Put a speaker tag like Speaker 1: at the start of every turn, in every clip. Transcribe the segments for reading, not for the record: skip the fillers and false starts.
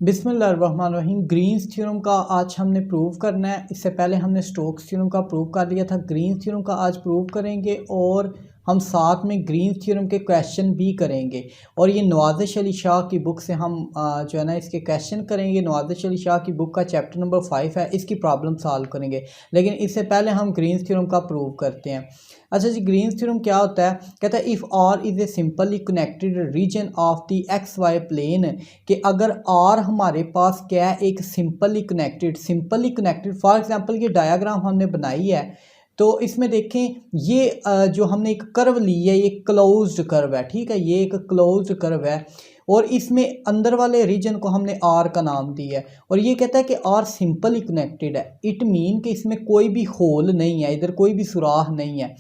Speaker 1: बिस्मिल्लाहिर्रहमानिर्रहीम। Green's theorem का आज हमने प्रूव करना है। इससे पहले हमने स्टोक्स थ्योरम का प्रूव कर लिया था। ग्रीन्स थ्योरम का आज प्रूव करेंगे और हम साथ में ग्रीन्स थ्योरम के क्वेश्चन भी करेंगे। और ये नवाज़िश अली शाह की बुक से हम जो है ना इसके क्वेश्चन करेंगे। नवाज़िश अली शाह की बुक का चैप्टर नंबर 5 है, इसकी प्रॉब्लम सॉल्व करेंगे। लेकिन इससे पहले हम ग्रीन्स थ्योरम का प्रूव करते हैं। अच्छा जी, ग्रीन्स थ्योरम क्या होता है? कहता है if R is a simply connected region of the X Y plane, कि अगर आर हमारे पास क्या है, एक सिंपली कनेक्टेड फॉर एग्जांपल ये डायग्राम हमने बनाई है तो इसमें देखें ये जो हमने एक कर्व ली है ये क्लोज्ड कर्व है, ठीक है, ये एक क्लोज्ड कर्व है और इसमें अंदर वाले रीजन को हमने आर का नाम दिया है और ये कहता है कि आर सिंपली कनेक्टेड है। इट मीन कि इसमें कोई भी होल नहीं है, इधर कोई भी सुराख नहीं है।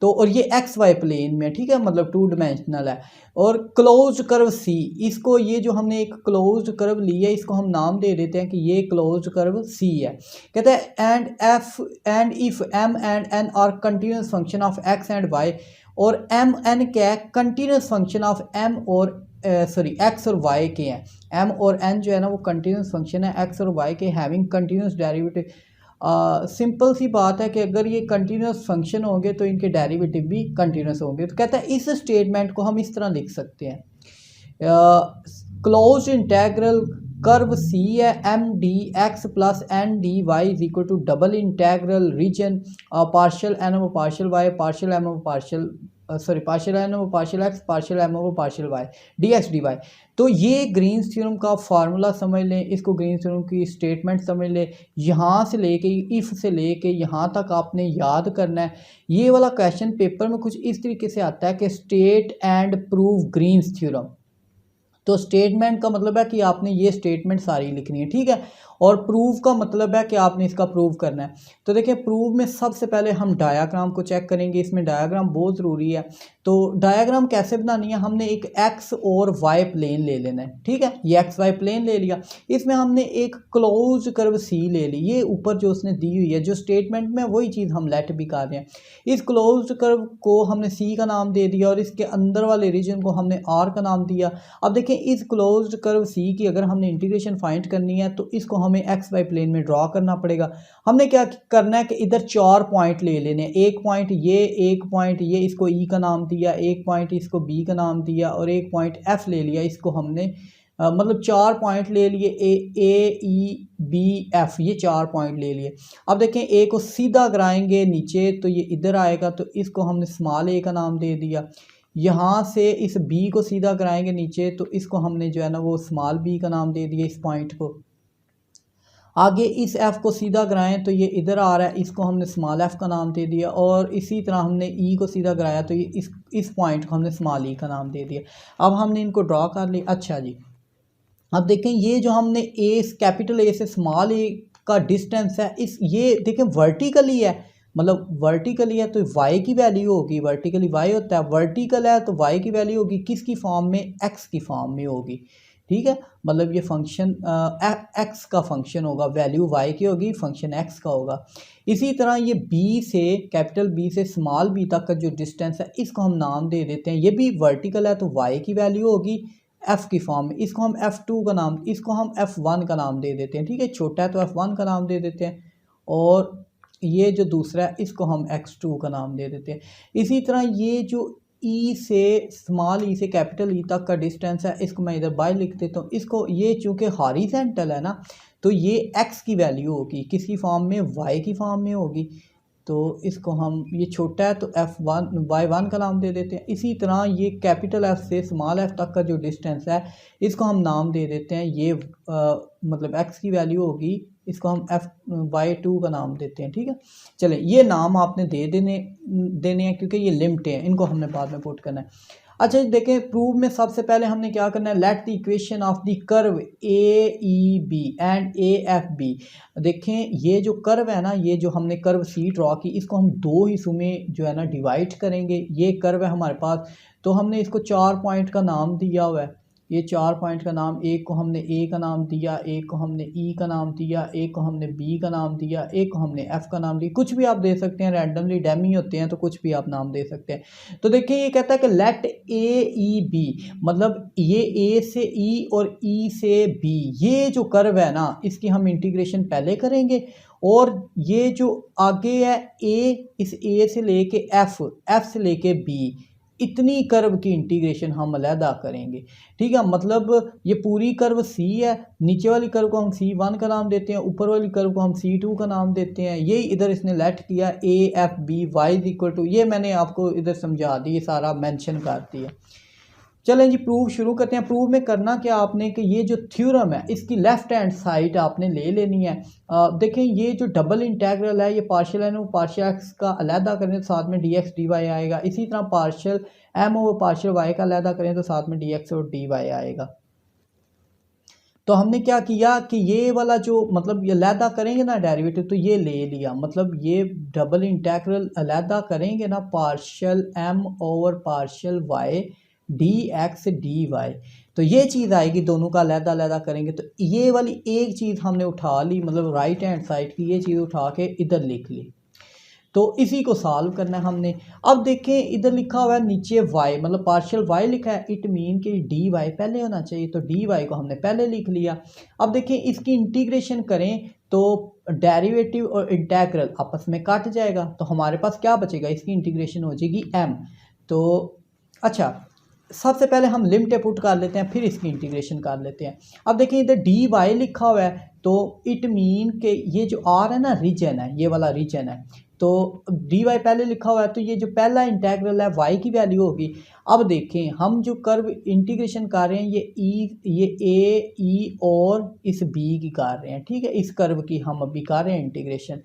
Speaker 1: तो और ये एक्स वाई प्लेन में, ठीक है, मतलब टू डायमेंशनल है। और क्लोज्ड कर्व सी, इसको ये जो हमने एक क्लोज्ड कर्व लिया है इसको हम नाम दे देते हैं कि ये क्लोज्ड कर्व सी है। कहते हैं and if M and N are continuous function of X and Y, और एम एन क्या है, कंटिन्यूस फंक्शन ऑफ एम और एक्स और वाई के हैं। एम और एन जो है ना वो कंटिन्यूस फंक्शन है एक्स और वाई के, हैविंग कंटिन्यूस डेरिवेटिव। सिंपल सी बात है कि अगर ये कंटिन्यूस फंक्शन होंगे तो इनके डेरिवेटिव भी कंटिन्यूस होंगे। तो कहता है इस स्टेटमेंट को हम इस तरह लिख सकते हैं, क्लोज इंटेग्रल कर्व सी है M D X plus N D Y is equal to double integral region partial N over partial Y partial M over partial N over partial X partial M over partial Y D X D Y. तो ये Green's theorem का formula समझ लें, इसको Green's theorem की statement समझ लें। यहाँ से लेके इफ़ से लेके यहाँ तक आपने याद करना है। ये वाला क्वेश्चन पेपर में कुछ इस तरीके से आता है कि state and prove Green's theorem. तो स्टेटमेंट का मतलब है कि आपने ये स्टेटमेंट सारी लिखनी है, ठीक है, और प्रूव का मतलब है कि आपने इसका प्रूव करना है। तो देखिए प्रूव में सबसे पहले हम डायाग्राम को चेक करेंगे, इसमें डायाग्राम बहुत ज़रूरी है। तो डायाग्राम कैसे बनानी है, हमने एक एक्स और वाई प्लेन ले लेना है, ठीक है, ये एक्स वाई प्लेन ले लिया। इसमें हमने एक क्लोज कर्व सी ले ली, ये ऊपर जो उसने दी हुई है जो स्टेटमेंट में वही चीज़ हम लेट भी कर रहे हैं। इस क्लोज कर्व को हमने सी का नाम दे दिया और इसके अंदर वाले रीजन को हमने आर का नाम दिया। अब देखें इस क्लोज्ड कर्व सी की अगर हमने इंटीग्रेशन फाइंड करनी है तो इसको हमें एक्स वाई प्लेन में ड्रॉ करना पड़ेगा। हमने क्या करना है कि इधर 4 पॉइंट ले लेने हैं, एक पॉइंट ये, इसको ई का नाम दिया, एक पॉइंट इसको बी का नाम दिया और एक पॉइंट एफ ले लिया। इसको हमने मतलब 4 पॉइंट ले लिए, ए ई बी एफ, ये 4 पॉइंट ले लिए। अब देखें ए को सीधा कराएंगे नीचे तो ये इधर आएगा, तो इसको हमने स्मॉल ए का नाम दे दिया। यहाँ से इस बी को सीधा कराएंगे नीचे तो इसको हमने जो है ना वो स्मॉल बी का नाम दे दिया इस पॉइंट को। आगे इस एफ को सीधा कराएं तो ये इधर आ रहा है, इसको हमने स्मॉल एफ का नाम दे दिया। और इसी तरह हमने ई को सीधा कराया तो ये इस पॉइंट को हमने स्मॉल ई का नाम दे दिया। अब हमने इनको ड्रॉ कर लिया। अच्छा जी, अब देखें ये जो हमने कैपिटल ए से स्मॉल ए का डिस्टेंस है, इस ये देखें वर्टिकली है, मतलब वर्टिकली है तो वाई की वैल्यू होगी, वर्टिकली वाई होता है, वर्टिकल है तो वाई की वैल्यू होगी किसकी फॉर्म में, एक्स की फॉर्म में होगी, ठीक है। मतलब ये फंक्शन एक्स का फंक्शन होगा, वैल्यू वाई की होगी, फंक्शन एक्स का होगा। इसी तरह ये बी से कैपिटल बी से स्मॉल बी तक का जो डिस्टेंस है इसको हम नाम दे देते हैं, ये भी वर्टिकल है तो वाई की वैल्यू होगी एफ़ की फॉर्म में, इसको हम F2 का नाम, इसको हम F1 का नाम दे देते हैं, ठीक है, छोटा है तो F1 का नाम दे देते हैं और ये जो दूसरा है इसको हम X2 का नाम दे देते हैं। इसी तरह ये जो ई से स्मॉल ई से कैपिटल ई तक का डिस्टेंस है इसको मैं इधर बाय लिख देता हूँ। इसको ये चूँकि हॉरिजॉन्टल है ना तो ये एक्स की वैल्यू होगी किसकी फॉर्म में, वाई की फॉर्म में होगी। तो इसको हम, ये छोटा है तो F1 Y1 का नाम दे देते हैं। इसी तरह ये कैपिटल F से स्मॉल f तक का जो डिस्टेंस है इसको हम नाम दे देते हैं, ये मतलब x की वैल्यू होगी, इसको हम Y2 का नाम देते हैं, ठीक है। चलें ये नाम आपने दे देने हैं क्योंकि ये लिमिट है, इनको हमने बाद में पुट करना है। अच्छा देखें प्रूव में सबसे पहले हमने क्या करना है, let the equation of the curve A E B and A F B. देखें ये जो कर्व है ना, ये जो हमने कर्व सी ड्रॉ की इसको हम दो हिस्सों में जो है ना डिवाइड करेंगे। ये कर्व है हमारे पास तो हमने इसको 4 पॉइंट का नाम दिया हुआ है, ये 4 पॉइंट का नाम, एक को हमने ए का नाम दिया, एक को हमने ई का नाम दिया, एक को हमने बी का नाम दिया, एक को हमने एफ का नाम दिया। कुछ भी आप दे सकते हैं, रैंडमली डैमी होते हैं तो कुछ भी आप नाम दे सकते हैं। तो देखिए ये कहता है कि लेट ए ई बी, मतलब ये ए से ई और ई से बी, ये जो कर्व है ना इसकी हम इंटीग्रेशन पहले करेंगे, और ये जो आगे है ए, इस ए से लेके एफ, एफ से लेके बी, इतनी कर्व की इंटीग्रेशन हम अलहदा करेंगे। ठीक है, मतलब ये पूरी कर्व सी है, नीचे वाली कर्व को हम C1 का नाम देते हैं, ऊपर वाली कर्व को हम C2 का नाम देते हैं। ये इधर इसने लेट किया A F B Y is equal to, ये मैंने आपको इधर समझा दी, ये सारा मेंशन कर दिया। चलें जी प्रूफ शुरू करते हैं। प्रूफ में करना क्या आपने कि ये जो थ्योरम है इसकी लेफ्ट हैंड साइड आपने ले लेनी है। देखें ये जो डबल इंटेग्रल है, ये partial N over partial X का अलहदा करें तो साथ में डी एक्स डी वाई आएगा। इसी तरह partial M over partial Y का अलहदा करें तो साथ में डी एक्स और डी वाई आएगा। तो हमने क्या किया कि ये वाला जो मतलब ये अलहदा करेंगे ना डेरिवेटिव, तो ये ले लिया, मतलब ये डबल इंटेग्रल अलहदा करेंगे ना, partial M over partial Y D X D Y, तो ये चीज़ आएगी, दोनों का अलहदा अलहदा करेंगे। तो ये वाली एक चीज़ हमने उठा ली, मतलब राइट हैंड साइड की ये चीज़ उठा के इधर लिख ली। तो इसी को सॉल्व करना है हमने। अब देखें इधर लिखा हुआ है नीचे y, मतलब पार्शियल y लिखा है, इट मीन कि डी वाई पहले होना चाहिए, तो डी वाई को हमने पहले लिख लिया। अब देखें इसकी इंटीग्रेशन करें तो डेरिवेटिव और इंटेग्रल आपस में काट जाएगा, तो हमारे पास क्या बचेगा, इसकी इंटीग्रेशन हो जाएगी m। तो अच्छा सबसे पहले हम लिमिट पुट कर लेते हैं, फिर इसकी इंटीग्रेशन कर लेते हैं। अब देखिए इधर डी वाई लिखा हुआ है, तो इट मीन कि ये जो आर है ना रीजन है, ये वाला रीजन है, तो डी वाई पहले लिखा हुआ है, तो ये जो पहला इंटेग्रल है वाई की वैल्यू होगी। अब देखें हम जो कर्व इंटीग्रेशन कर रहे हैं ये ए ई और इस बी की कर रहे हैं। ठीक है, इस कर्व की हम अभी कर रहे हैं इंटीग्रेशन।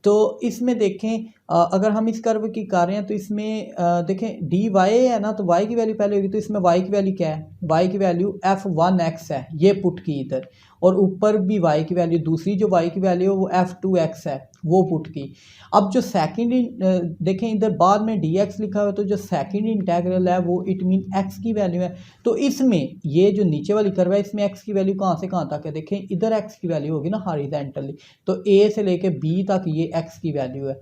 Speaker 1: तो इसमें देखें अगर हम इस कर्व की कर रहे हैं तो इसमें देखें डी वाई है ना, तो वाई की वैल्यू पहले होगी, तो इसमें वाई की वैल्यू क्या है, वाई की वैल्यू f1x है, ये पुट की इधर, और ऊपर भी वाई की वैल्यू, दूसरी जो वाई की वैल्यू है वो f2x है, वो पुट की। अब जो सेकंड देखें इधर बाद में dx लिखा हुआ है, तो जो सेकंड इंटेग्रल है वो इट मीन x की वैल्यू है। तो इसमें ये जो नीचे वाली कर्व है इसमें x की वैल्यू कहाँ से कहाँ तक है, देखें इधर x की वैल्यू होगी ना हॉरिजॉन्टली, तो a से लेके b तक ये x की वैल्यू है।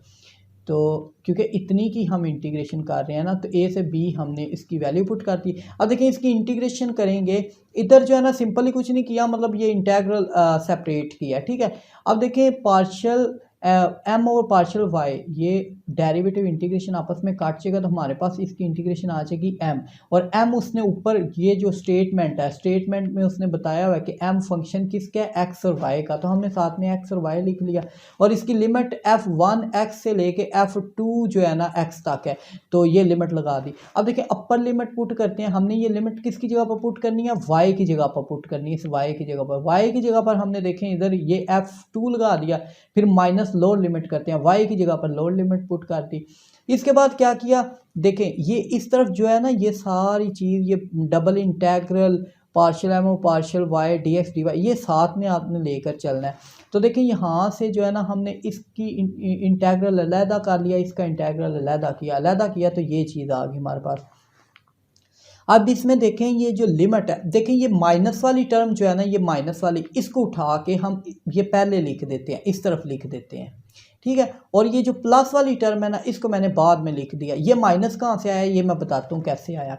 Speaker 1: तो क्योंकि इतनी की हम इंटीग्रेशन कर रहे हैं ना, तो a से b हमने इसकी वैल्यू पुट कर दी। अब देखिए इसकी इंटीग्रेशन करेंगे, इधर जो है ना सिंपली कुछ नहीं किया, मतलब ये इंटेग्रल सेपरेट किया। ठीक है, अब देखिए partial M over partial Y, ये डेरिवेटिव इंटीग्रेशन आपस में काट जाएगा, तो हमारे पास इसकी इंटीग्रेशन आ जाएगी m, और m उसने ऊपर ये जो स्टेटमेंट है, स्टेटमेंट में उसने बताया हुआ है कि m फंक्शन किसका है, x और y का, तो हमने साथ में x और y लिख लिया। और इसकी लिमिट f1x से लेके f2 जो है ना x तक है, तो ये लिमिट लगा दी। अब देखिए अपर लिमिट पुट करते हैं, हमने ये लिमिट किसकी जगह पर पुट करनी है, y की जगह पर पुट करनी है, इस y की जगह पर। y की जगह पर हमने देखें इधर ये f2 लगा दिया, फिर माइनस लोअर लिमिट करते हैं, y की जगह पर लोअर लिमिट पुट कर दी। इसके बाद क्या किया, देखें ये इस तरफ जो है ना ये सारी चीज़, ये डबल इंटेग्रल पार्शियल एम और partial Y D X D Y, ये साथ में आपने लेकर चलना है। तो देखें यहाँ से जो है ना हमने इसकी इंटेग्रल अलहदा कर लिया, इसका इंटेग्रल अलहदा किया, तो ये चीज़ आ गई हमारे पास। अब इसमें देखें ये जो लिमिट है, देखें ये माइनस वाली टर्म जो है ना, ये माइनस वाली, इसको उठा के हम ये पहले लिख देते हैं, इस तरफ लिख देते हैं। ठीक है, और ये जो प्लस वाली टर्म है ना, इसको मैंने बाद में लिख दिया। ये माइनस कहाँ से आया ये मैं बताता हूँ कैसे आया।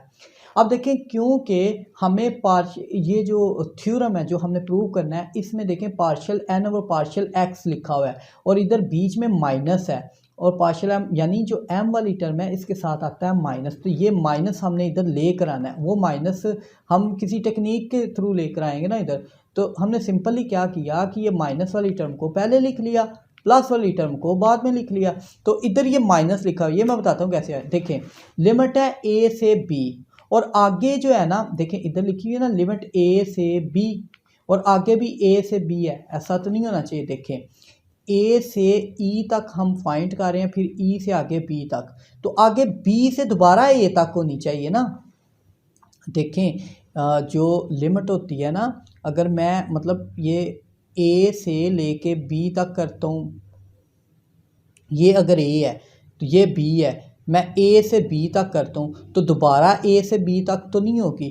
Speaker 1: अब देखें क्योंकि हमें ये जो थ्योरम है जो हमने प्रूव करना है, इसमें देखें partial N over partial X लिखा हुआ है, और इधर बीच में माइनस है, और पार्शियल एम यानी जो एम वाली टर्म है इसके साथ आता है माइनस, तो ये माइनस हमने इधर लेकर आना है। वो माइनस हम किसी टेक्निक के थ्रू लेकर आएंगे ना इधर, तो हमने सिंपली क्या किया कि ये माइनस वाली टर्म को पहले लिख लिया, प्लस वाली टर्म को बाद में लिख लिया। तो इधर ये माइनस लिखा हुआ है, ये मैं बताता हूँ कैसे है। देखें लिमिट है a से b, और आगे जो है ना देखें इधर लिखी हुई है ना लिमिट a से b, और आगे भी a से b है, ऐसा तो नहीं होना चाहिए। देखें a से e तक हम फाइंड कर रहे हैं, फिर e से आगे b तक, तो आगे b से दोबारा a तक होनी चाहिए ना। देखें जो लिमिट होती है ना, अगर मैं मतलब ये a से लेके b तक करता हूँ, ये अगर a है तो ये b है, मैं a से b तक करता हूँ, तो दोबारा a से b तक तो नहीं होगी,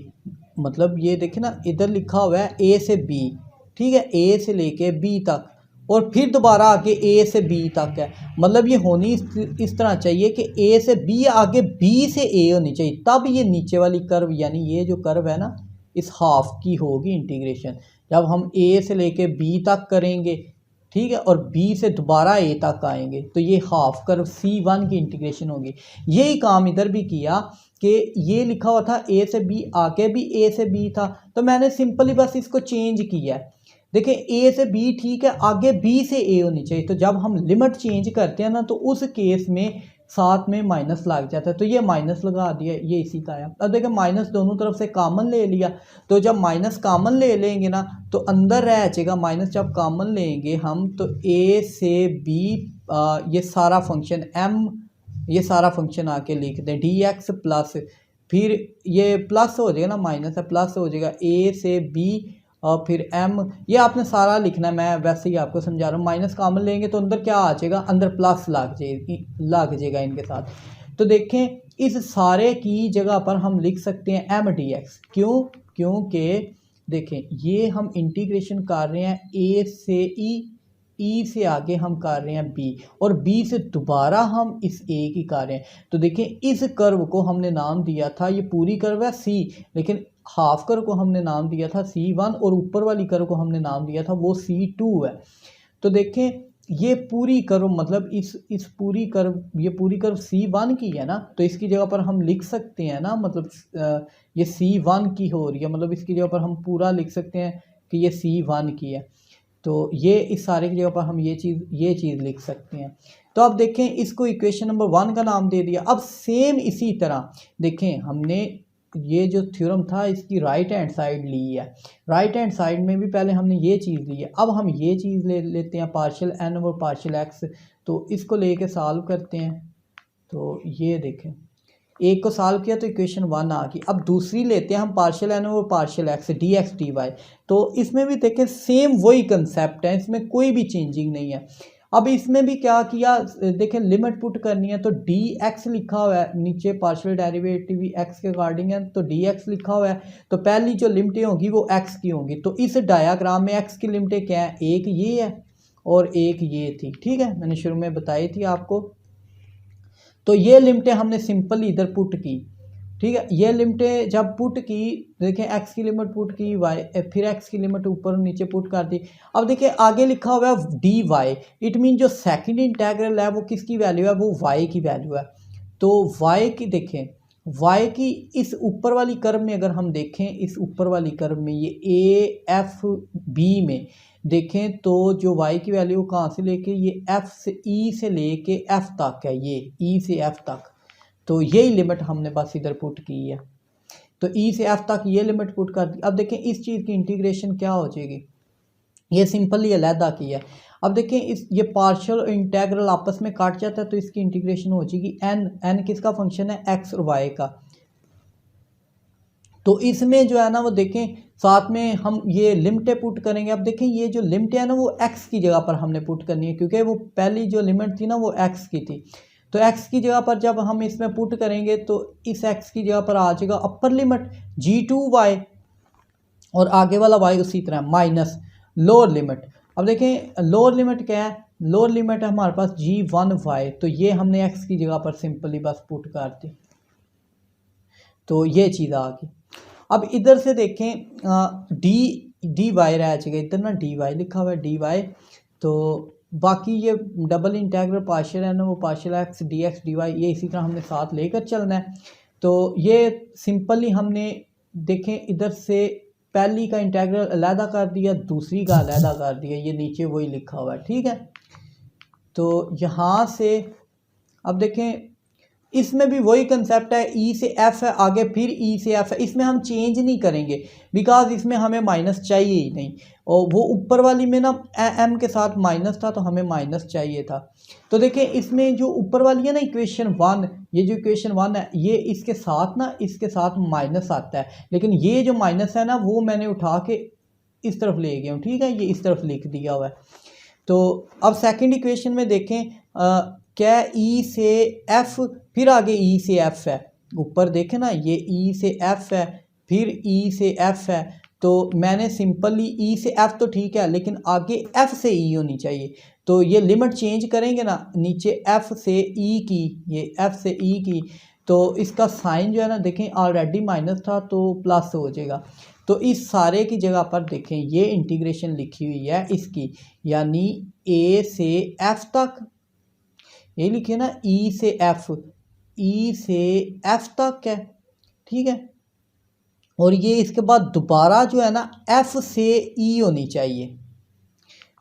Speaker 1: मतलब ये देखें ना, इधर लिखा हुआ है ए से बी, ठीक है, ए से लेके बी तक, और फिर दोबारा आगे ए से बी तक है। मतलब ये होनी इस तरह चाहिए कि ए से बी आगे बी से ए होनी चाहिए, तब ये नीचे वाली कर्व यानी ये जो कर्व है ना इस हाफ की होगी इंटीग्रेशन। जब हम ए से लेके बी तक करेंगे, ठीक है, और बी से दोबारा ए तक आएंगे तो ये हाफ कर्व C1 की इंटीग्रेशन होगी। यही काम इधर भी किया कि ये लिखा हुआ था ए से बी, आगे भी ए से बी था, तो मैंने सिंपली बस इसको चेंज किया है। देखिए ए से बी ठीक है, आगे बी से ए होनी चाहिए, तो जब हम लिमिट चेंज करते हैं ना तो उस केस में साथ में माइनस लग जाता है, तो ये माइनस लगा दिया, ये इसी का है। अब देखिए माइनस दोनों तरफ से कॉमन ले लिया, तो जब माइनस कॉमन ले लेंगे ना तो अंदर रह जाएगा माइनस, जब कॉमन लेंगे हम तो ए से बी ये सारा फंक्शन m, ये सारा फंक्शन आके लिख दें dx प्लस, फिर ये प्लस हो जाएगा ना, माइनस है प्लस हो जाएगा ए से बी और फिर m, ये आपने सारा लिखना है, मैं वैसे ही आपको समझा रहा हूँ। माइनस कॉमन लेंगे तो अंदर क्या आ जाएगा, अंदर प्लस लग जाएगा इनके साथ। तो देखें इस सारे की जगह पर हम लिख सकते हैं m dx, क्यों, क्योंकि देखें ये हम इंटीग्रेशन कर रहे हैं a से e से आगे हम कर रहे हैं b, और b से दोबारा हम इस a की कर रहे हैं। तो देखें इस कर्व को हमने नाम दिया था, ये पूरी कर्व है c, लेकिन हाफ कर्व को हमने नाम दिया था C1, और ऊपर वाली कर्व को हमने नाम दिया था वो C2 है। तो देखें ये पूरी कर्व मतलब इस पूरी कर्व, ये पूरी कर्व C1 की है ना, तो इसकी जगह पर हम लिख सकते हैं ना, मतलब ये C1 की हो रही है, मतलब इसकी जगह पर हम पूरा लिख सकते हैं कि ये C1 की है। तो ये इस सारे की जगह पर हम ये चीज़ लिख सकते हैं। तो अब देखें इसको इक्वेशन नंबर 1 का नाम दे दिया। अब सेम इसी तरह देखें हमने ये जो थ्योरम था इसकी राइट हैंड साइड ली है, राइट हैंड साइड में भी पहले हमने ये चीज़ ली है। अब हम ये चीज़ ले लेते हैं पार्शियल n और पार्शियल x, तो इसको लेके सॉल्व करते हैं। तो ये देखें एक को सॉल्व किया तो इक्वेशन 1 आ गई। अब दूसरी लेते हैं हम पार्शियल n और पार्शियल x dx dy, तो इसमें भी देखें सेम वही कंसेप्ट है, इसमें कोई भी चेंजिंग नहीं है। अब इसमें भी क्या किया, देखें लिमिट पुट करनी है तो dx लिखा हुआ है, नीचे पार्शियल डेरिवेटिव x के अकॉर्डिंग है तो dx लिखा हुआ है, तो पहली जो लिमिटें होंगी वो x की होंगी। तो इस डायाग्राम में x की लिमिटें क्या है, एक ये है और एक ये थी, ठीक है, मैंने शुरू में बताई थी आपको। तो ये लिमिटें हमने सिंपल इधर पुट की, ठीक है, ये लिमिटें जब पुट की, देखें x की लिमिट पुट की, y फिर x की लिमिट ऊपर नीचे पुट कर दी। अब देखिए आगे लिखा हुआ है dy, इट मीन जो सेकंड इंटेग्रल है वो किसकी वैल्यू है, वो y की वैल्यू है। तो y की देखें, y की इस ऊपर वाली कर्व में अगर हम देखें, इस ऊपर वाली कर्व में ये a f b में देखें तो जो y की वैल्यू कहाँ से लेके, ये f से e से लेके f तक है, ये e से f तक, तो यही लिमिट हमने बस इधर पुट की है। तो ई से एफ तक ये लिमिट पुट कर दी। अब देखें इस चीज़ की इंटीग्रेशन क्या हो जाएगी, ये सिंपली अलहदा की है। अब देखें इस ये पार्शियल इंटेग्रल आपस में काट जाता है तो इसकी इंटीग्रेशन हो जाएगी एन किसका फंक्शन है, एक्स और वाई का। तो इसमें जो है ना वो देखें साथ में हम ये लिमिटें पुट करेंगे। अब देखें ये जो लिमिट है ना वो एक्स की जगह पर हमने पुट करनी है, क्योंकि वो पहली जो लिमिट थी ना वो एक्स की थी। तो x की जगह पर जब हम इसमें पुट करेंगे तो इस x की जगह पर आ जाएगा अपर लिमिट g2y, और आगे वाला y उसी तरह माइनस लोअर लिमिट। अब देखें लोअर लिमिट क्या है, लोअर लिमिट है हमारे पास g1y, तो ये हमने x की जगह पर सिंपली बस पुट कर दी, तो ये चीज़ आ गई। अब इधर से देखें dy रह जाएगा, इधर ना dy लिखा हुआ है dy, तो बाकी ये डबल इंटेग्रल पार्शियल है ना वो partial X D X D Y, ये इसी तरह हमने साथ लेकर चलना है। तो ये सिंपली हमने देखें इधर से पहली का इंटेग्रल अलहदा कर दिया, दूसरी का अलहदा कर दिया, ये नीचे वही लिखा हुआ है, ठीक है। तो यहाँ से अब देखें इसमें भी वही कंसेप्ट है, ई से एफ है आगे फिर ई से एफ है, इसमें हम चेंज नहीं करेंगे बिकॉज इसमें हमें माइनस चाहिए ही नहीं, और वो ऊपर वाली में ना एम के साथ माइनस था तो हमें माइनस चाहिए था। तो देखें इसमें जो ऊपर वाली है ना इक्वेशन 1, ये जो इक्वेशन 1 है ये इसके साथ ना इसके साथ माइनस आता है, लेकिन ये जो माइनस है ना वो मैंने उठा के इस तरफ ले गया हूँ, ठीक है, ये इस तरफ लिख दिया हुआ है। तो अब सेकेंड इक्वेशन में देखें क्या ई से एफ फिर आगे ई से एफ है, ऊपर देखें ना ये ई से एफ है फिर ई से एफ है, तो मैंने सिंपली ई से एफ तो ठीक है, लेकिन आगे एफ से ई होनी चाहिए। तो ये लिमिट चेंज करेंगे ना, नीचे एफ से ई की, ये एफ से ई की, तो इसका साइन जो है ना देखें ऑलरेडी माइनस था तो प्लस हो जाएगा। तो इस सारे की जगह पर देखें ये इंटीग्रेशन लिखी हुई है इसकी, यानी ए से एफ तक, ये लिखिए ना ई से एफ, ई से एफ तक है, ठीक है। और ये इसके बाद दोबारा जो है ना एफ से ई होनी चाहिए,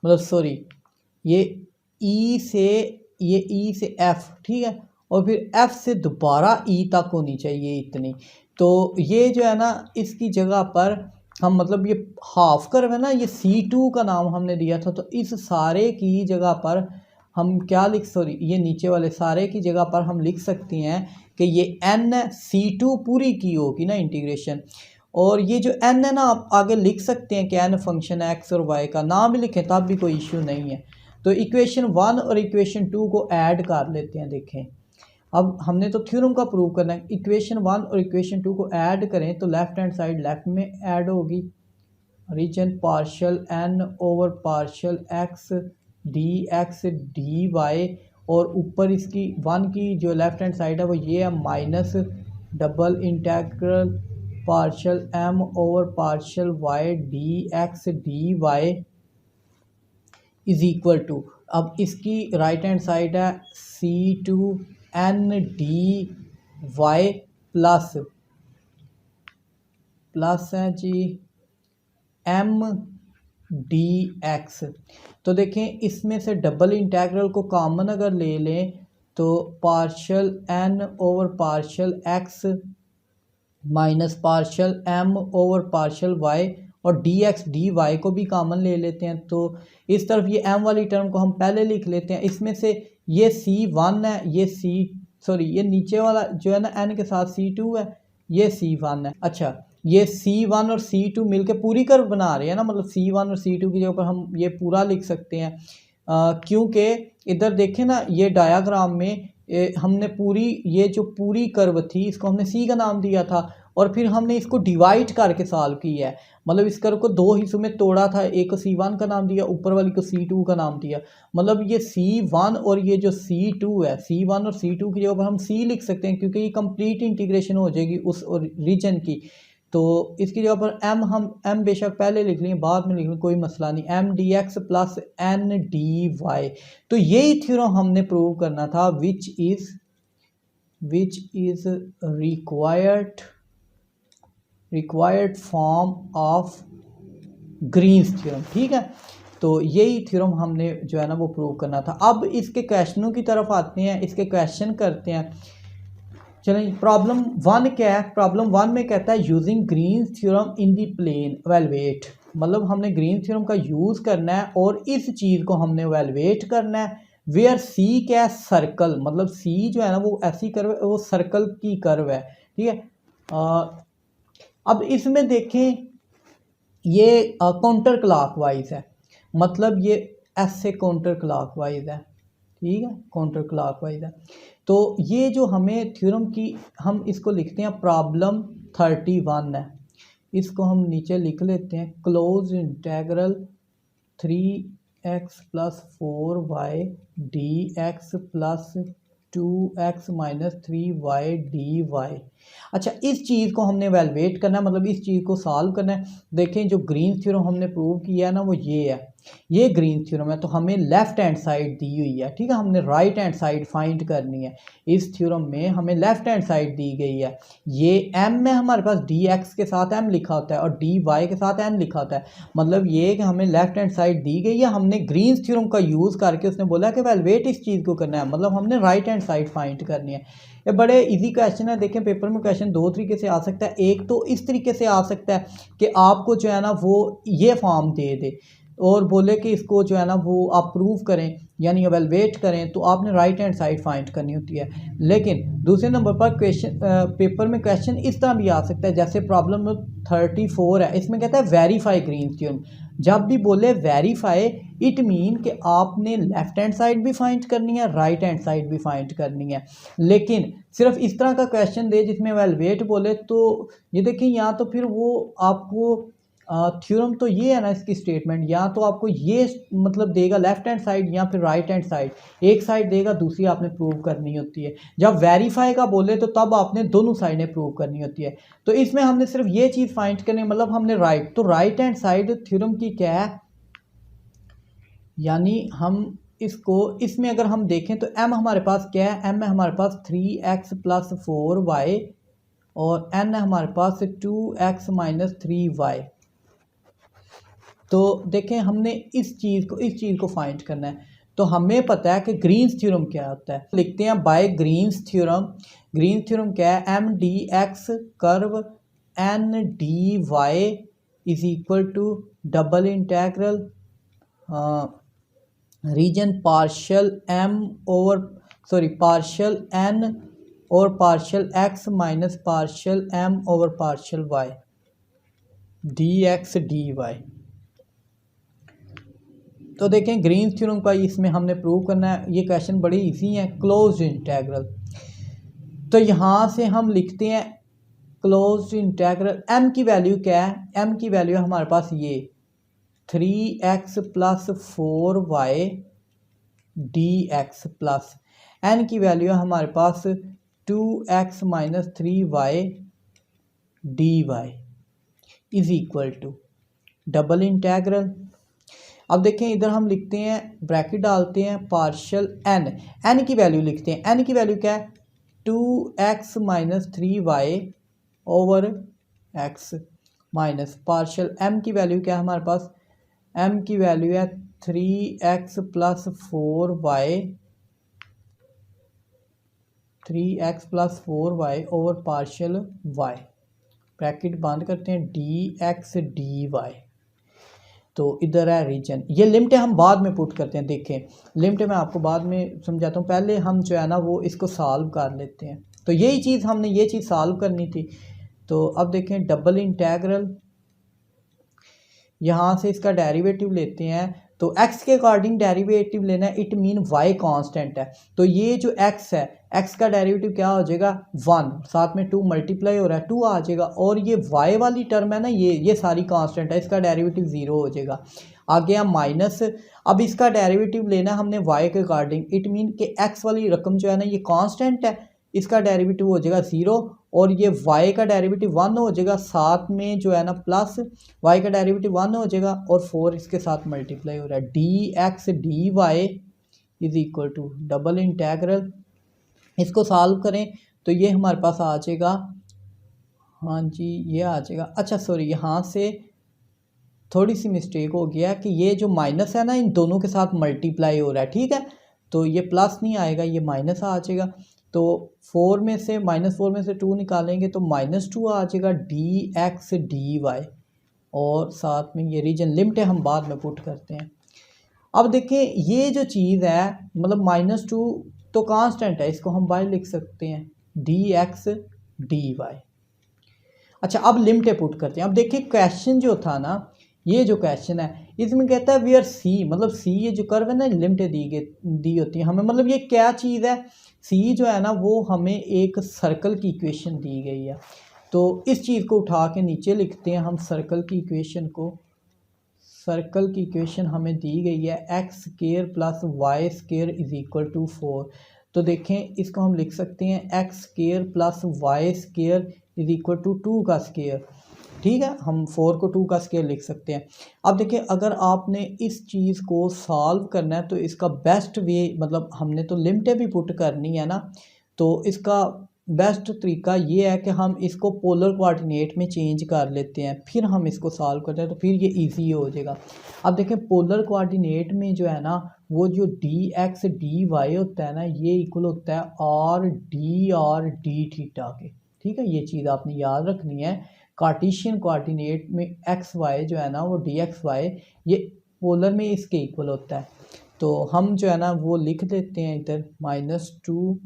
Speaker 1: मतलब सॉरी ये ई से, ये ई से एफ, ठीक है, और फिर एफ से दोबारा ई तक होनी चाहिए इतनी। तो ये जो है ना इसकी जगह पर हम मतलब ये हाफ कर्व है ना, ये C2 का नाम हमने दिया था, तो इस सारे की जगह पर हम क्या लिख, सॉरी ये नीचे वाले सारे की जगह पर हम लिख सकते हैं कि ये n C2 पूरी की होगी ना इंटीग्रेशन। और ये जो n है ना आप आगे लिख सकते हैं कि n फंक्शन है x और y का, नाम भी लिखें तब भी कोई इश्यू नहीं है। तो इक्वेशन 1 और इक्वेशन 2 को ऐड कर लेते हैं। देखें अब हमने तो थ्योरम का प्रूव करना है, इक्वेशन 1 और इक्वेशन 2 को ऐड करें तो लेफ्ट हैंड साइड लेफ्ट में ऐड होगी, region partial n over partial x dx dy, और ऊपर इसकी 1 की जो लेफ्ट हैंड साइड है वो ये है minus double integral partial m over partial y dx dy is equal to, अब इसकी राइट हैंड साइड है C2 n dy प्लस है जी m dx। तो देखें इसमें से डबल इंटेग्रल को कॉमन अगर ले लें तो partial n over partial x minus partial m over partial y, और dx dy को भी कॉमन ले लेते हैं। तो इस तरफ ये m वाली टर्म को हम पहले लिख लेते हैं, इसमें से ये C1 है, ये ये नीचे वाला जो है ना n के साथ C2 है, ये C1 है। अच्छा ये C1 और C2 मिलके पूरी कर्व बना रहे हैं ना, मतलब C1 और C2 की जगह पर हम ये पूरा लिख सकते हैं, क्योंकि इधर देखें ना ये डायाग्राम में हमने पूरी ये जो पूरी कर्व थी इसको हमने C का नाम दिया था, और फिर हमने इसको डिवाइड करके सॉल्व किया है, मतलब इस कर्व को दो हिस्सों में तोड़ा था, एक को C1 का नाम दिया, ऊपर वाली को C2 का नाम दिया। मतलब ये C1 और ये जो C2 है, C1 और C2 की जगह पर हम C लिख सकते हैं क्योंकि ये कंप्लीट इंटीग्रेशन हो जाएगी उस रीजन की। तो इसकी जगह पर m हम m बेशक पहले लिख लें बाद में लिख लें कोई मसला नहीं, m dx plus n dy। तो यही थ्योरम हमने प्रूव करना था which is required form of greens theorem, ठीक है। तो यही थ्योरम हमने जो है ना वो प्रूव करना था। अब इसके क्वेश्चनों की तरफ आते हैं, इसके क्वेश्चन करते हैं। चलें प्रॉब्लम 1 क्या है, प्रॉब्लम 1 में कहता है using Green's theorem in the plane evaluate, मतलब हमने ग्रीन्स थ्योरम का यूज़ करना है और इस चीज़ को हमने एवेलुएट करना है। वेयर सी क्या है, सर्कल, मतलब सी जो है ना वो ऐसी कर्व है, वो सर्कल की कर्व है, ठीक है। अब इसमें देखें ये काउंटर क्लॉकवाइज है, मतलब ये ऐसे काउंटर क्लॉकवाइज है, ठीक है, काउंटर क्लॉकवाइज है। तो ये जो हमें थ्योरम की हम इसको लिखते हैं प्रॉब्लम 31 है, इसको हम नीचे लिख लेते हैं close integral 3x plus 4y dx plus 2x minus 3y dy। अच्छा इस चीज़ को हमने एवेलुएट करना है, मतलब इस चीज़ को सॉल्व करना है। देखें जो ग्रीन थ्योरम हमने प्रूव किया है ना वो ये है, ये ग्रीन थ्योरम है, तो हमें लेफ्ट हैंड साइड दी हुई है, ठीक है, हमने राइट हैंड साइड फाइंड करनी है। इस थ्योरम में हमें लेफ्ट हैंड साइड दी गई है, ये m में हमारे पास dx के साथ m लिखा होता है और dy के साथ n लिखा होता है, मतलब ये कि हमें लेफ्ट हैंड साइड दी गई है, हमने ग्रीन थ्योरम का यूज़ करके उसने बोला कि एवेलुएट इस चीज़ को करना है, मतलब हमने राइट हैंड साइड फाइंड करनी है। ये बड़े इजी क्वेश्चन है, देखें पेपर में क्वेश्चन दो तरीके से आ सकता है, एक तो इस तरीके से आ सकता है कि आपको जो है ना वो ये फॉर्म दे दे और बोले कि इसको जो है ना वो आप प्रूव करें यानी एवेलुएट करें, तो आपने राइट हैंड साइड फाइंड करनी होती है। लेकिन दूसरे नंबर पर क्वेश्चन पेपर में क्वेश्चन इस तरह भी आ सकता है, जैसे प्रॉब्लम 34 है, इसमें कहता है वेरीफाई ग्रीन थ्योरम। जब भी बोले वेरीफाई इट मीन कि आपने लेफ्ट हैंड साइड भी फाइंड करनी है, राइट हैंड साइड भी फाइंड करनी है। लेकिन सिर्फ इस तरह का क्वेश्चन दे जिसमें इवैल्यूएट बोले तो ये देखिए, या तो फिर वो आपको थ्योरम तो ये है ना इसकी स्टेटमेंट, या तो आपको ये मतलब देगा लेफ्ट हैंड साइड या फिर राइट हैंड साइड, एक साइड देगा दूसरी आपने प्रूव करनी होती है। जब वेरीफाई का बोले तो तब आपने दोनों साइडें प्रूव करनी होती है। तो इसमें हमने सिर्फ ये चीज़ फाइंड करनी, मतलब हमने राइट, तो राइट हैंड साइड थ्योरम की क्या है, यानी हम इसको इसमें अगर हम देखें तो m हमारे पास क्या है, m है हमारे पास 3x + 4y और n है हमारे पास 2x - 3y। तो देखें हमने इस चीज़ को फाइंड करना है। तो हमें पता है कि ग्रीन्स थ्योरम क्या होता है, लिखते हैं by Green's theorem. Green's theorem क्या है, M D X curve N D Y is equal to double integral region partial n और partial x minus partial m over partial y dx dy। तो देखें ग्रीन्स थ्योरम का इसमें हमने prove करना है। ये क्वेश्चन बड़ी इजी है, क्लोज्ड इंटेग्रल। तो यहाँ से हम लिखते हैं क्लोज्ड इंटेग्रल, m की वैल्यू क्या है, m की वैल्यू हमारे पास ये 3x + 4y dx plus n की वैल्यू है हमारे पास 2x - 3y dy is equal to double integral. अब देखें इधर हम लिखते हैं ब्रैकेट डालते हैं पार्शियल n की वैल्यू लिखते हैं, n की वैल्यू क्या है 2x - 3y over x minus partial m की वैल्यू क्या है हमारे पास, m की वैल्यू है 3x + 4y over partial y, bracket बंद करते हैं dx dy। तो इधर है रीजन, ये लिमिटें हम बाद में पुट करते हैं। देखें लिमिटें मैं आपको बाद में समझाता हूँ, पहले हम जो है ना वो इसको सॉल्व कर लेते हैं। तो यही चीज़ हमने ये चीज़ सॉल्व करनी थी। तो अब देखें डबल इंटेग्रल, यहाँ से इसका डेरिवेटिव लेते हैं। तो x के अकॉर्डिंग डेरिवेटिव लेना है, इट मीन y कांस्टेंट है। तो ये जो x है, x का डेरिवेटिव क्या हो जाएगा 1, साथ में 2 मल्टीप्लाई हो रहा है 2 आ जाएगा, और ये y वाली टर्म है ना ये सारी कांस्टेंट है, इसका डेरिवेटिव 0 हो जाएगा। आगे हम माइनस, अब इसका डेरिवेटिव लेना है हमने y के अकॉर्डिंग, इट मीन कि x वाली रकम जो है ना ये कांस्टेंट है, इसका डेरिवेटिव हो जाएगा 0, और ये y का डेरिवेटिव 1 हो जाएगा, साथ में जो है ना प्लस y का डेरिवेटिव 1 हो जाएगा, और 4 इसके साथ मल्टीप्लाई हो रहा है dx dy is equal to double integral. इसको सॉल्व करें तो ये हमारे पास आ जाएगा, हाँ जी ये आ जाएगा। अच्छा सॉरी, यहाँ से थोड़ी सी मिस्टेक हो गया कि ये जो माइनस है ना इन दोनों के साथ मल्टीप्लाई हो रहा है, ठीक है। तो ये प्लस नहीं आएगा, ये माइनस आ जाएगा। तो -4 में से 2 निकालेंगे तो -2 आ जाएगा dx dy, और साथ में ये रीजन लिमिट हम बाद में पुट करते हैं। अब देखें ये जो चीज़ है मतलब -2 तो कांस्टेंट है, इसको हम बाहर लिख सकते हैं dx dy। अच्छा अब लिमिट पुट करते हैं। अब देखिए क्वेश्चन जो था ना, ये जो क्वेश्चन है इसमें कहता है वेयर सी, मतलब सी ये जो कर्व है ना लिमिटें दी होती है हमें, मतलब ये क्या चीज़ है, सी जो है ना वो हमें एक सर्कल की इक्वेशन दी गई है। तो इस चीज़ को उठा के नीचे लिखते हैं हम सर्कल की इक्वेशन को। सर्कल की इक्वेशन हमें दी गई है x² + y² is equal to 4। तो देखें इसको हम लिख सकते हैं x² + y² is equal to 2 का स्क्वायर, ठीक है। हम 4 को 2 का स्क्वायर लिख सकते हैं। अब देखिए अगर आपने इस चीज़ को सॉल्व करना है तो इसका बेस्ट वे, मतलब हमने तो लिमिटें भी पुट करनी है ना, तो इसका बेस्ट तरीका ये है कि हम इसको पोलर कोऑर्डिनेट में चेंज कर लेते हैं, फिर हम इसको सॉल्व करते हैं तो फिर ये इजी हो जाएगा। अब देखें पोलर कोऑर्डिनेट में जो है ना वो जो dx dy होता है ना ये इक्वल होता है r d थीटा के, ठीक है। ये चीज़ आपने याद रखनी है। कार्टेशियन कोऑर्डिनेट में एक्स वाई जो है ना वो dxy ये पोलर में इसके इक्वल होता है। तो हम जो है ना वो लिख देते हैं इधर -2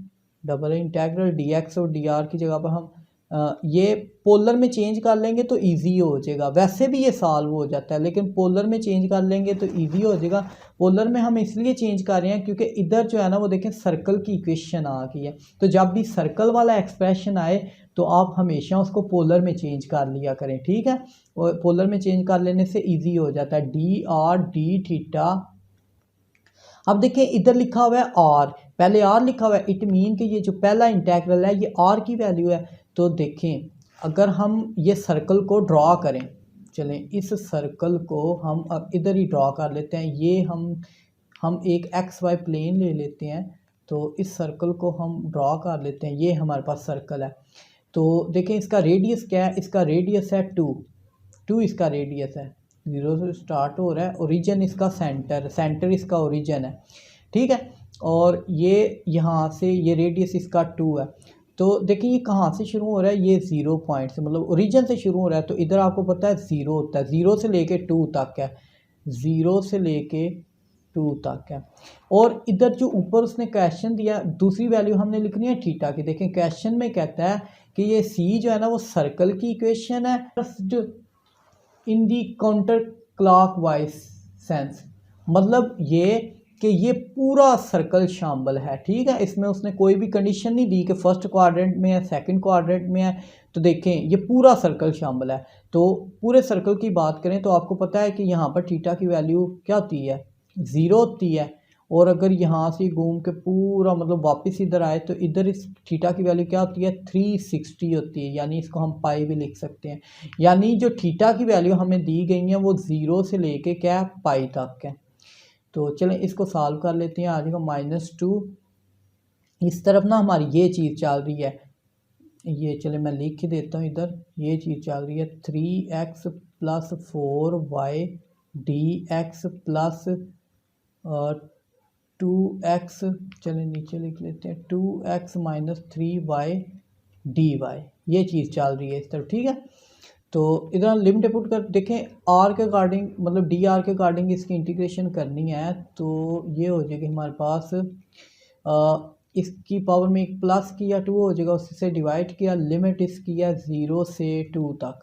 Speaker 1: डबल इंटेग्रल dx और dr की जगह पर हम ये पोलर में चेंज कर लेंगे तो इजी हो जाएगा। वैसे भी ये सॉल्व हो जाता है लेकिन पोलर में चेंज कर लेंगे तो इजी हो जाएगा। पोलर में हम इसलिए चेंज कर रहे हैं क्योंकि इधर जो है ना वो देखें सर्कल की इक्वेशन आ गई है, तो जब भी सर्कल वाला एक्सप्रेशन आए तो आप हमेशा उसको पोलर में चेंज कर लिया करें, ठीक है। और पोलर में चेंज कर लेने से ईजी हो जाता है। D R D theta. अब देखिए इधर लिखा हुआ है आर, पहले आर लिखा हुआ है, इट मीन कि ये जो पहला इंटेग्रल है ये आर की वैल्यू है। तो देखें अगर हम ये सर्कल को ड्रॉ करें, चलें इस सर्कल को हम अब इधर ही ड्रॉ कर लेते हैं। ये हम एक एक्स वाई प्लेन ले लेते हैं, तो इस सर्कल को हम ड्रॉ कर लेते हैं। ये हमारे पास सर्कल है। तो देखें इसका रेडियस क्या है, इसका रेडियस है 2 इसका रेडियस है, 0 से स्टार्ट हो रहा है। ओरिजिन इसका सेंटर इसका ओरिजिन है, ठीक है। और ये यहाँ से ये रेडियस इसका 2 है। तो देखिए ये कहाँ से शुरू हो रहा है, ये 0 पॉइंट से, मतलब ओरिजिन से शुरू हो रहा है। तो इधर आपको पता है 0 होता है, 0 से लेके 2 तक है, 0 से लेके 2 तक है। और इधर जो ऊपर उसने क्वेश्चन दिया, दूसरी वैल्यू हमने लिखनी है थीटा की। देखें क्वेश्चन में कहता है कि ये सी जो है ना वो सर्कल की इक्वेशन है इन दी काउंटर क्लॉकवाइज सेंस, मतलब ये कि ये पूरा सर्कल शामिल है, ठीक है। इसमें उसने कोई भी कंडीशन नहीं दी कि फर्स्ट क्वाड्रेंट में है सेकंड क्वाड्रेंट में है। तो देखें ये पूरा सर्कल शामिल है। तो पूरे सर्कल की बात करें तो आपको पता है कि यहाँ पर थीटा की वैल्यू क्या होती है, 0 होती है। और अगर यहाँ से घूम के पूरा मतलब वापस इधर आए तो इधर इस थीटा की वैल्यू क्या होती है, 360 होती है, यानी इसको हम पाई भी लिख सकते हैं। यानी जो थीटा की वैल्यू हमें दी गई है वो 0 से लेके क्या पाई तक है। तो चलें इसको सॉल्व कर लेते हैं। आ जाएगा -2। इस तरफ ना हमारी ये चीज़ चल रही है, ये चले मैं लिख देता हूँ इधर, ये चीज़ चल रही है 3x + 4y dx + 2x, चले नीचे लिख लेते हैं 2x - 3y dy, ये चीज़ चल रही है इस तरफ, ठीक है। तो इधर लिमिट पुट कर देखें आर के अकॉर्डिंग, मतलब डी आर के अकॉर्डिंग इसकी इंटीग्रेशन करनी है। तो ये हो जाएगी हमारे पास इसकी पावर में एक प्लस किया 2 हो जाएगा, उससे डिवाइड किया, लिमिट इसकी है 0 से 2 तक।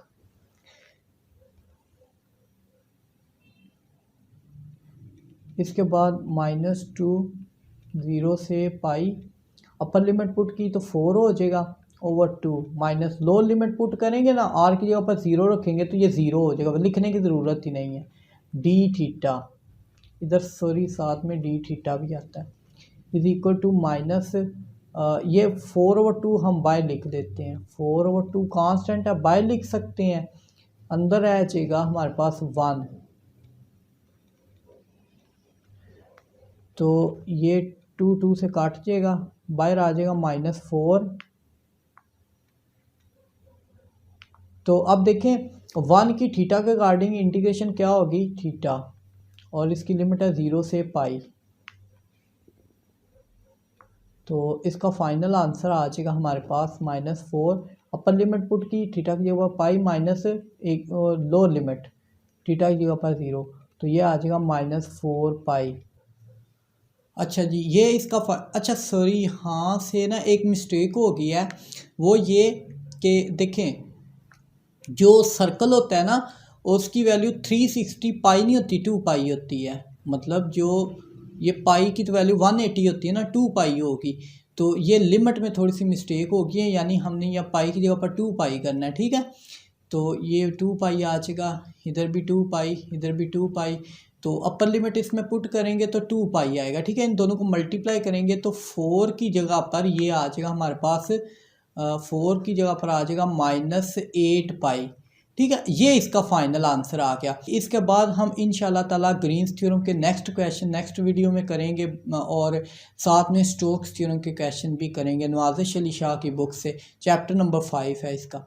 Speaker 1: इसके बाद -2 0 से पाई, अपर लिमिट पुट की तो 4 हो जाएगा /2 माइनस लोअर लिमिट पुट करेंगे ना, आर की जगह पर 0 रखेंगे तो ये 0 हो जाएगा, लिखने की ज़रूरत ही नहीं है। डी थीटा इधर सॉरी साथ में डी थीटा भी आता है इज इक्वल टू माइनस ये 4/2 हम बाय लिख देते हैं। 4/2 कांस्टेंट है, बाय लिख सकते हैं। अंदर आ जाएगा हमारे पास 1, तो ये 2 से काट जाएगा, बाहर आ जाएगा -4। तो अब देखें 1 की थीटा के अकॉर्डिंग इंटीग्रेशन क्या होगी, थीटा, और इसकी लिमिट है 0 से पाई। तो इसका फाइनल आंसर आ जाएगा हमारे पास -4। अपर लिमिट पुट की थीटा की जगह पाई माइनस एक, लोअर लिमिट थीटा की जगह पर 0, तो ये आ जाएगा -4 पाई। अच्छा जी, ये इसका अच्छा सॉरी हाँ से ना एक मिस्टेक हो गई है, वो ये कि देखें जो सर्कल होता है ना उसकी वैल्यू 360 पाई नहीं होती, 2 पाई होती है। मतलब जो ये पाई की तो वैल्यू 180 होती है ना, 2 पाई होगी। तो ये लिमिट में थोड़ी सी मिस्टेक हो गई है, यानी हमने यहाँ पाई की जगह पर 2 पाई करना है, ठीक है। तो ये 2 पाई आ जाएगा, इधर भी 2 पाई, इधर भी 2 पाई। तो अपर लिमिट इसमें पुट करेंगे तो 2 पाई आएगा, ठीक है। इन दोनों को मल्टीप्लाई करेंगे तो 4 की जगह पर ये आ जाएगा हमारे पास 4 की जगह पर आ जाएगा -8 पाई, ठीक है। ये इसका फाइनल आंसर आ गया। इसके बाद हम इंशाल्लाह ताला ग्रीन्स थ्योरम के नेक्स्ट क्वेश्चन नेक्स्ट वीडियो में करेंगे, और साथ में स्टोक्स थ्योरम के क्वेश्चन भी करेंगे नवाज़िश अली शाह की बुक से। चैप्टर नंबर 5 है इसका।